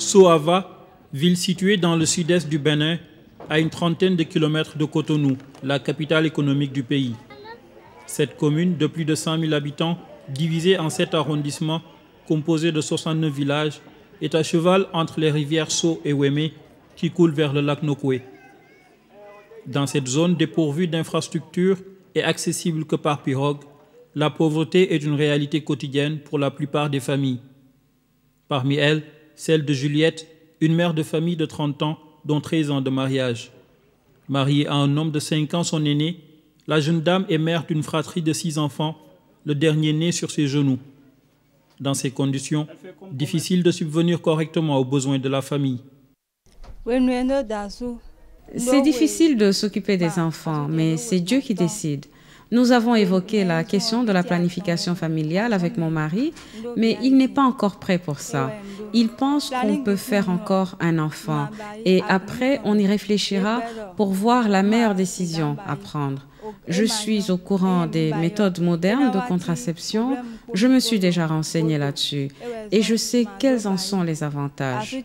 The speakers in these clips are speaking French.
Soava, ville située dans le sud-est du Bénin, à une trentaine de kilomètres de Cotonou, la capitale économique du pays. Cette commune de plus de 100 000 habitants, divisée en 7 arrondissements, composée de 69 villages, est à cheval entre les rivières So et Wémé qui coulent vers le lac Nokoué. Dans cette zone dépourvue d'infrastructures et accessible que par pirogue, la pauvreté est une réalité quotidienne pour la plupart des familles. Parmi elles, celle de Juliette, une mère de famille de 30 ans, dont 13 ans de mariage. Mariée à un homme de 5 ans, son aîné, la jeune dame est mère d'une fratrie de 6 enfants, le dernier né sur ses genoux. Dans ces conditions, difficile de subvenir correctement aux besoins de la famille. C'est difficile de s'occuper des enfants, mais c'est Dieu qui décide. Nous avons évoqué la question de la planification familiale avec mon mari, mais il n'est pas encore prêt pour ça. Il pense qu'on peut faire encore un enfant et après on y réfléchira pour voir la meilleure décision à prendre. Je suis au courant des méthodes modernes de contraception, je me suis déjà renseignée là-dessus et je sais quels en sont les avantages.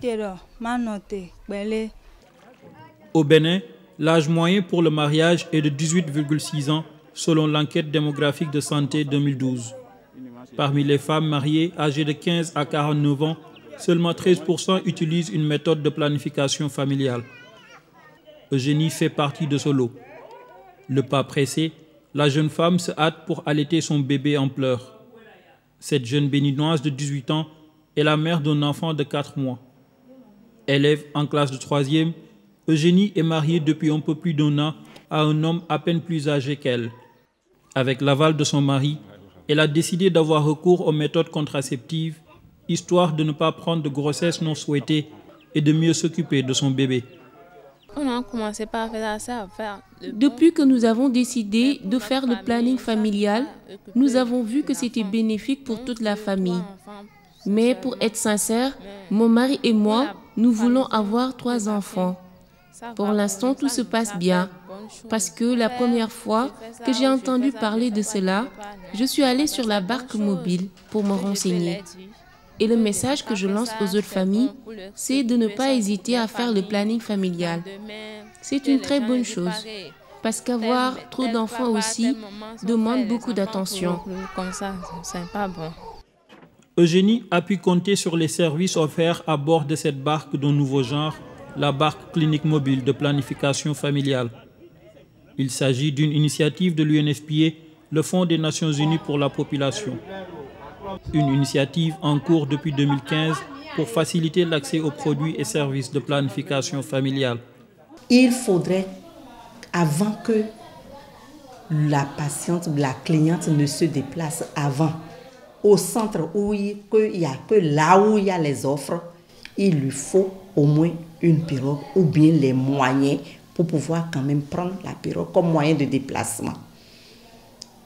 Au Bénin, l'âge moyen pour le mariage est de 18,6 ans, selon l'enquête démographique de santé 2012. Parmi les femmes mariées âgées de 15 à 49 ans, seulement 13% utilisent une méthode de planification familiale. Eugénie fait partie de ce lot. Le pas pressé, la jeune femme se hâte pour allaiter son bébé en pleurs. Cette jeune béninoise de 18 ans est la mère d'un enfant de 4 mois. Élève en classe de 3e, Eugénie est mariée depuis un peu plus d'un an à un homme à peine plus âgé qu'elle. Avec l'aval de son mari, elle a décidé d'avoir recours aux méthodes contraceptives, histoire de ne pas prendre de grossesse non souhaitée et de mieux s'occuper de son bébé. On a commencé par faire ça. Depuis que nous avons décidé de faire le planning familial, nous avons vu que c'était bénéfique pour toute la famille. Mais pour être sincère, mon mari et moi, nous voulons avoir 3 enfants. Pour l'instant, tout se passe bien. Parce que la première fois que j'ai entendu parler de cela, je suis allée sur la barque mobile pour me renseigner. Et le message que je lance aux autres familles, c'est de ne pas hésiter à faire le planning familial. C'est une très bonne chose. Parce qu'avoir trop d'enfants aussi demande beaucoup d'attention. Comme ça, c'est pas bon. Eugénie a pu compter sur les services offerts à bord de cette barque d'un nouveau genre, la barque clinique mobile de planification familiale. Il s'agit d'une initiative de l'UNFPA, le Fonds des Nations Unies pour la population. Une initiative en cours depuis 2015 pour faciliter l'accès aux produits et services de planification familiale. Il faudrait, avant que la patiente, la cliente ne se déplace avant, au centre où il y a que là où il y a les offres, il lui faut au moins une pirogue ou bien les moyens pour pouvoir quand même prendre la pirogue comme moyen de déplacement.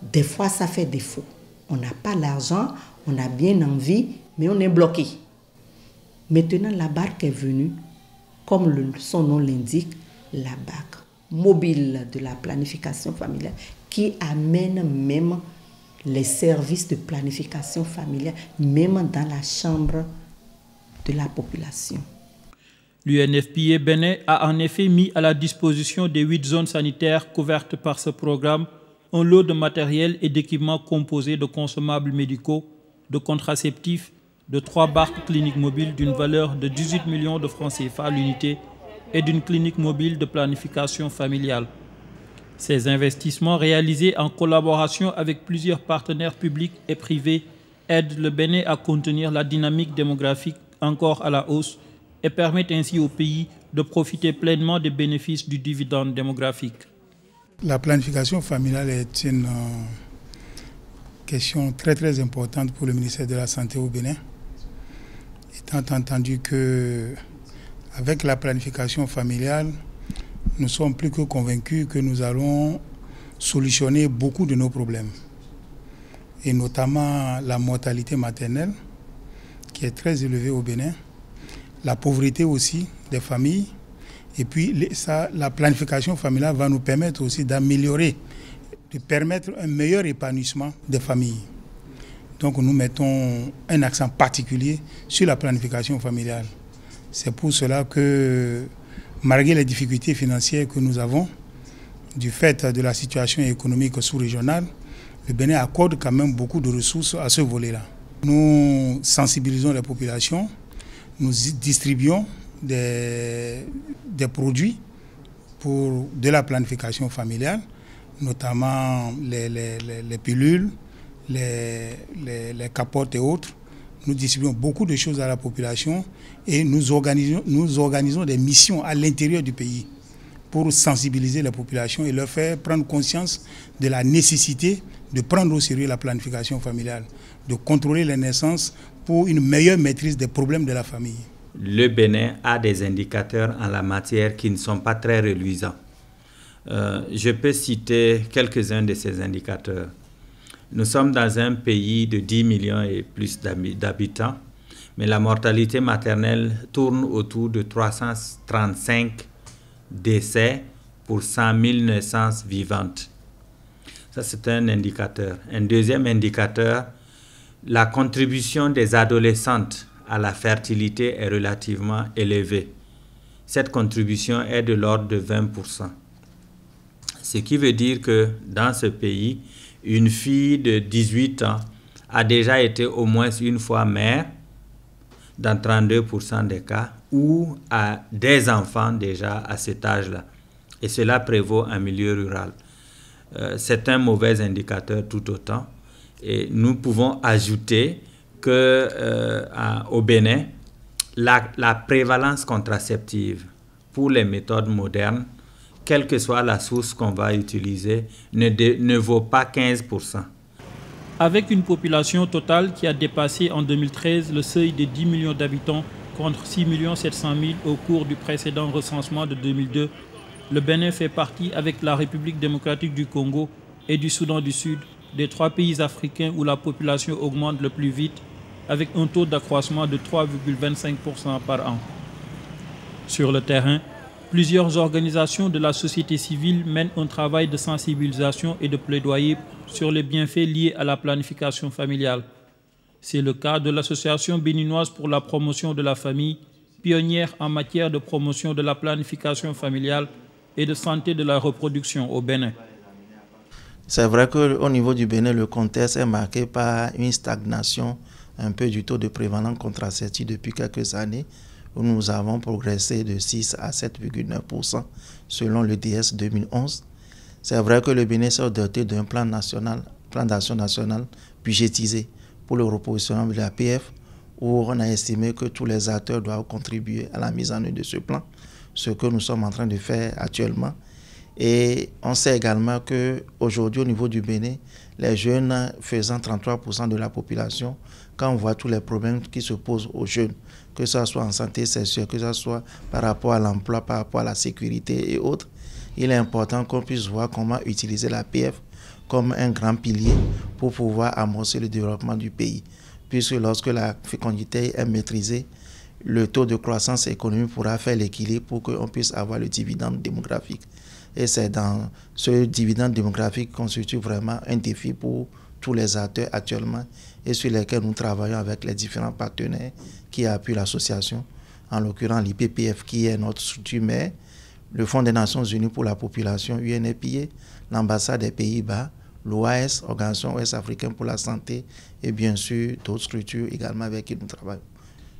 Des fois, ça fait défaut. On n'a pas l'argent, on a bien envie, mais on est bloqué. Maintenant, la barque est venue, comme son nom l'indique, la barque mobile de la planification familiale qui amène même les services de planification familiale, même dans la chambre de la population. L'UNFPA Bénin a en effet mis à la disposition des 8 zones sanitaires couvertes par ce programme un lot de matériel et d'équipements composés de consommables médicaux, de contraceptifs, de 3 barques cliniques mobiles d'une valeur de 18 millions de francs CFA à l'unité et d'une clinique mobile de planification familiale. Ces investissements réalisés en collaboration avec plusieurs partenaires publics et privés aident le Bénin à contenir la dynamique démographique encore à la hausse et permettent ainsi au pays de profiter pleinement des bénéfices du dividende démographique. La planification familiale est une question très importante pour le ministère de la Santé au Bénin, étant entendu que avec la planification familiale, nous sommes plus que convaincus que nous allons solutionner beaucoup de nos problèmes, et notamment la mortalité maternelle, qui est très élevée au Bénin, la pauvreté aussi des familles, et puis la planification familiale va nous permettre aussi d'améliorer, de permettre un meilleur épanouissement des familles. Donc nous mettons un accent particulier sur la planification familiale. C'est pour cela que, malgré les difficultés financières que nous avons, du fait de la situation économique sous-régionale, le Bénin accorde quand même beaucoup de ressources à ce volet-là. Nous sensibilisons les populations, nous distribuons des produits pour de la planification familiale, notamment les pilules, les capotes et autres. Nous distribuons beaucoup de choses à la population et nous organisons des missions à l'intérieur du pays pour sensibiliser la population et leur faire prendre conscience de la nécessité de prendre au sérieux la planification familiale, de contrôler les naissances pour une meilleure maîtrise des problèmes de la famille. Le Bénin a des indicateurs en la matière qui ne sont pas très reluisants. Je peux citer quelques-uns de ces indicateurs. Nous sommes dans un pays de 10 millions et plus d'habitants, mais la mortalité maternelle tourne autour de 335 décès pour 100 000 naissances vivantes. Ça, c'est un indicateur. Un deuxième indicateur, la contribution des adolescentes à la fertilité est relativement élevée. Cette contribution est de l'ordre de 20%. Ce qui veut dire que dans ce pays, une fille de 18 ans a déjà été au moins une fois mère, dans 32% des cas, ou a des enfants déjà à cet âge-là. Et cela prévaut en milieu rural. C'est un mauvais indicateur tout autant. Et nous pouvons ajouter qu'au Bénin, la prévalence contraceptive pour les méthodes modernes, quelle que soit la source qu'on va utiliser, ne vaut pas 15%. Avec une population totale qui a dépassé en 2013 le seuil de 10 millions d'habitants contre 6 700 000 au cours du précédent recensement de 2002, le Bénin fait partie, avec la République démocratique du Congo et du Soudan du Sud, des 3 pays africains où la population augmente le plus vite, avec un taux d'accroissement de 3,25% par an. Sur le terrain, plusieurs organisations de la société civile mènent un travail de sensibilisation et de plaidoyer sur les bienfaits liés à la planification familiale. C'est le cas de l'Association béninoise pour la promotion de la famille, pionnière en matière de promotion de la planification familiale et de santé de la reproduction au Bénin. C'est vrai qu'au niveau du Bénin, le contexte est marqué par une stagnation un peu du taux de prévalence contraceptive depuis quelques années, où nous avons progressé de 6 à 7,9% selon le DS 2011. C'est vrai que le Bénin s'est doté d'un plan d'action national budgétisé pour le repositionnement de la PF, où on a estimé que tous les acteurs doivent contribuer à la mise en œuvre de ce plan, ce que nous sommes en train de faire actuellement. Et on sait également qu'aujourd'hui, au niveau du Bénin, les jeunes faisant 33% de la population, quand on voit tous les problèmes qui se posent aux jeunes, que ce soit en santé sexuelle, que ce soit par rapport à l'emploi, par rapport à la sécurité et autres, il est important qu'on puisse voir comment utiliser la PF comme un grand pilier pour pouvoir amorcer le développement du pays. Puisque lorsque la fécondité est maîtrisée, le taux de croissance économique pourra faire l'équilibre pour qu'on puisse avoir le dividende démographique. Et c'est dans ce dividende démographique qui constitue vraiment un défi pour tous les acteurs actuellement et sur lesquels nous travaillons avec les différents partenaires qui appuient l'association, en l'occurrence l'IPPF qui est notre structure mère, le Fonds des Nations Unies pour la population, UNFPA, l'ambassade des Pays-Bas, l'OAS, Organisation Ouest-Africaine pour la santé, et bien sûr d'autres structures également avec qui nous travaillons.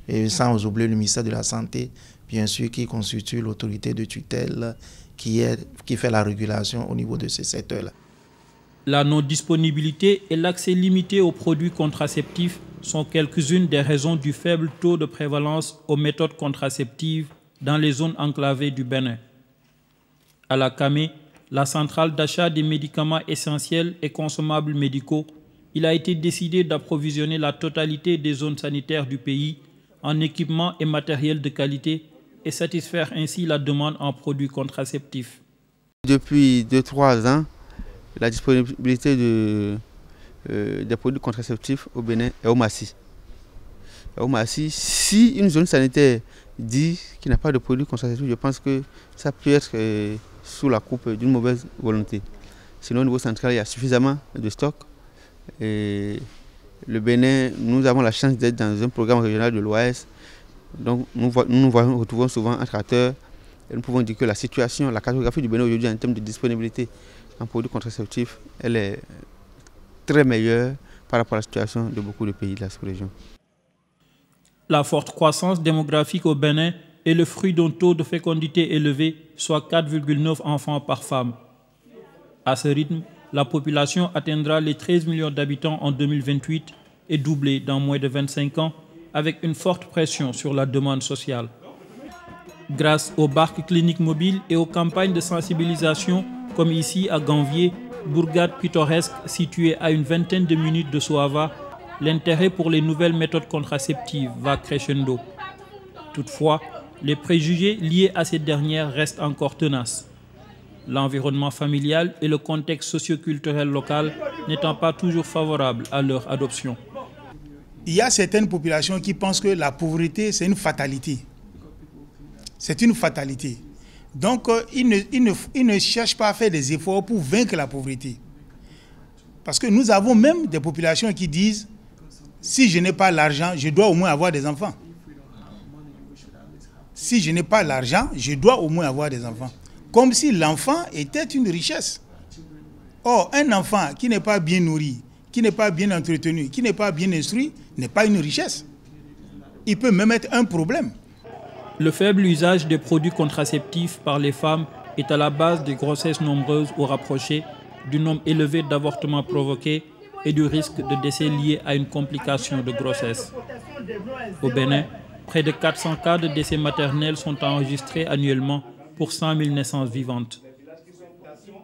Et sans oublier le ministère de la Santé, bien sûr, qui constitue l'autorité de tutelle qui fait la régulation au niveau de ce secteur-là. La non-disponibilité et l'accès limité aux produits contraceptifs sont quelques-unes des raisons du faible taux de prévalence aux méthodes contraceptives dans les zones enclavées du Bénin. À la CAME, la centrale d'achat des médicaments essentiels et consommables médicaux, il a été décidé d'approvisionner la totalité des zones sanitaires du pays en équipements et matériel de qualité et satisfaire ainsi la demande en produits contraceptifs. Depuis 2-3 ans, la disponibilité des produits contraceptifs au Bénin est au Massi. Si une zone sanitaire dit qu'il n'y a pas de produits contraceptifs, je pense que ça peut être sous la coupe d'une mauvaise volonté. Sinon, au niveau central, il y a suffisamment de stock. Et le Bénin, nous avons la chance d'être dans un programme régional de l'OAS Donc nous retrouvons souvent un tracteur et nous pouvons dire que la situation, la cartographie du Bénin aujourd'hui en termes de disponibilité en produits contraceptifs, elle est très meilleure par rapport à la situation de beaucoup de pays de la sous-région. La forte croissance démographique au Bénin est le fruit d'un taux de fécondité élevé, soit 4,9 enfants par femme. À ce rythme, la population atteindra les 13 millions d'habitants en 2028 et doublée dans moins de 25 ans, avec une forte pression sur la demande sociale. Grâce aux barques cliniques mobiles et aux campagnes de sensibilisation, comme ici à Ganvier, bourgade pittoresque située à une vingtaine de minutes de Soava, l'intérêt pour les nouvelles méthodes contraceptives va crescendo. Toutefois, les préjugés liés à ces dernières restent encore tenaces. L'environnement familial et le contexte socioculturel local n'étant pas toujours favorables à leur adoption. Il y a certaines populations qui pensent que la pauvreté, c'est une fatalité. C'est une fatalité. Donc, ils ne cherchent pas à faire des efforts pour vaincre la pauvreté. Parce que nous avons même des populations qui disent « si je n'ai pas l'argent, je dois au moins avoir des enfants. Si je n'ai pas l'argent, je dois au moins avoir des enfants. » Comme si l'enfant était une richesse. Or, un enfant qui n'est pas bien nourri, qui n'est pas bien entretenu, qui n'est pas bien instruit, n'est pas une richesse. Il peut même être un problème. Le faible usage des produits contraceptifs par les femmes est à la base des grossesses nombreuses ou rapprochées, du nombre élevé d'avortements provoqués et du risque de décès lié à une complication de grossesse. Au Bénin, près de 400 cas de décès maternels sont enregistrés annuellement pour 100 000 naissances vivantes.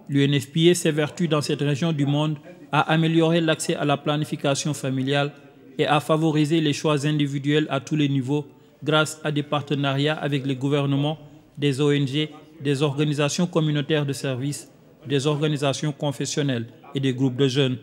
L'UNFPA s'évertue dans cette région du monde à améliorer l'accès à la planification familiale et à favoriser les choix individuels à tous les niveaux grâce à des partenariats avec les gouvernements, des ONG, des organisations communautaires de services, des organisations confessionnelles et des groupes de jeunes.